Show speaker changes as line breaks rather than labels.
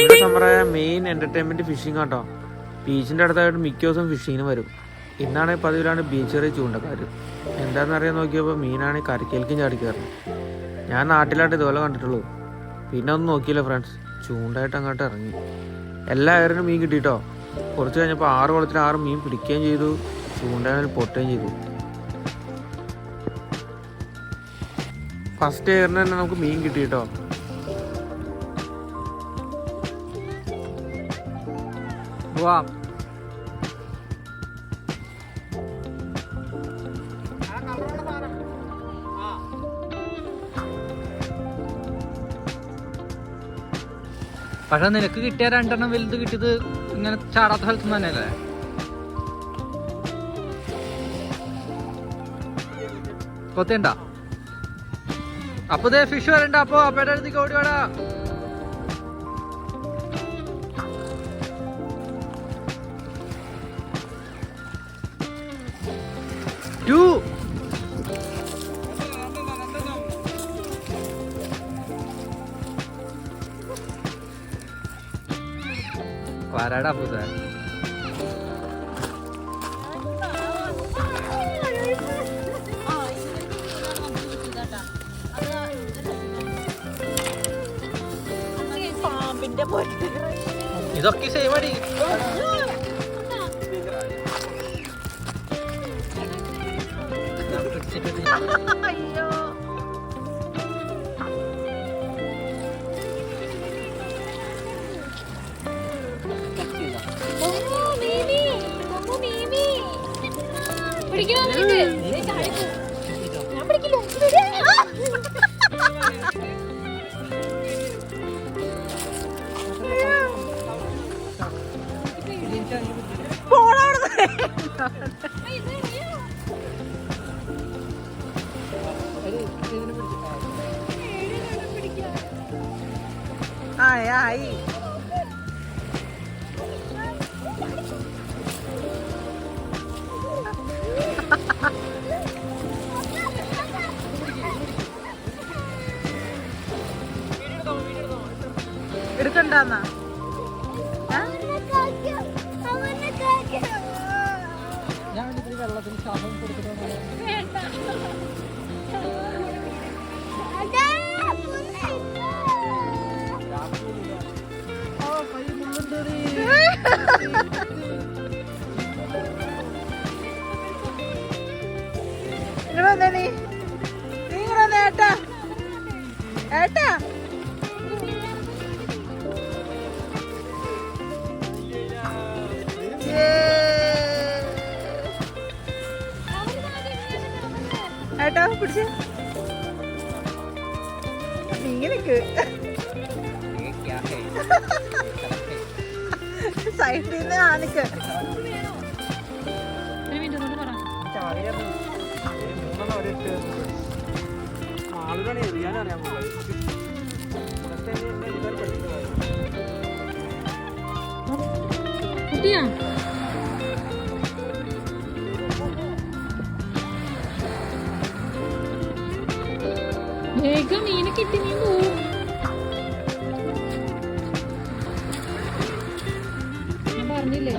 ഇവിടെ സമ്മറായ main entertainment phishing ആട്ടോ. ബീച്ചിന്റെ അടുത്തായിട്ട് മിക്ക ദിവസം ഫിഷിങ്ങിന് വരും. ഇന്നാണെങ്കിൽ പതിവിലാണ് ബീച്ച് കയറി ചൂണ്ടക്കാർ. എന്താണെന്നറിയാൻ നോക്കിയപ്പോൾ മീനാണെങ്കിൽ കരക്കേൽക്കും ചാടിക്കയറുന്നു. ഞാൻ നാട്ടിലായിട്ട് ഇതുപോലെ കണ്ടിട്ടുള്ളൂ. പിന്നെ ഒന്നും നോക്കിയില്ല ഫ്രണ്ട്സ്, ചൂണ്ടായിട്ട് അങ്ങോട്ട് ഇറങ്ങി. എല്ലാ ഏറിനും മീൻ കിട്ടിയിട്ടോ. കുറച്ച് കഴിഞ്ഞപ്പോൾ 6 കുളത്തിൽ 6 മീൻ പിടിക്കുകയും ചെയ്തു, ചൂണ്ടയിൽ പൊട്ടുകയും ചെയ്തു. ഫസ്റ്റ് ഏറിന് തന്നെ നമുക്ക് മീൻ കിട്ടിയിട്ടോ.
വാ പക്ഷെ നിനക്ക് കിട്ടിയ 2 എണ്ണം വലുത് കിട്ടിയത് ഇങ്ങനെ ചാടാത്ത സ്ഥലത്ത് തന്നെയല്ലേ? കൊത്തേണ്ട. അപ്പൊ ഫിഷ് വരണ്ട. അപ്പൊ അപ്പയുടെ അടുത്തേക്ക് ഓടി വേടാ. വരാടാ പൂസ. ഇതൊക്കെ സെയിം അടി. ആയി എടുക്കണ്ടെന്നാ ഞാൻ വെള്ളത്തിൽ ശ്വാസം കൊടുത്തിട്ടോ. ഏട്ടാ ഏട്ടാ ഏട്ടാ പിടിച്ച് ഇങ്ങനെക്ക് സൈഡിൽ നിന്ന് ആനക്ക് ആളുകളെ എറിയാനറിയാൻ കുട്ടിയാ വേഗം മീനെ കിട്ടി നീ പോവും. പറഞ്ഞില്ലേ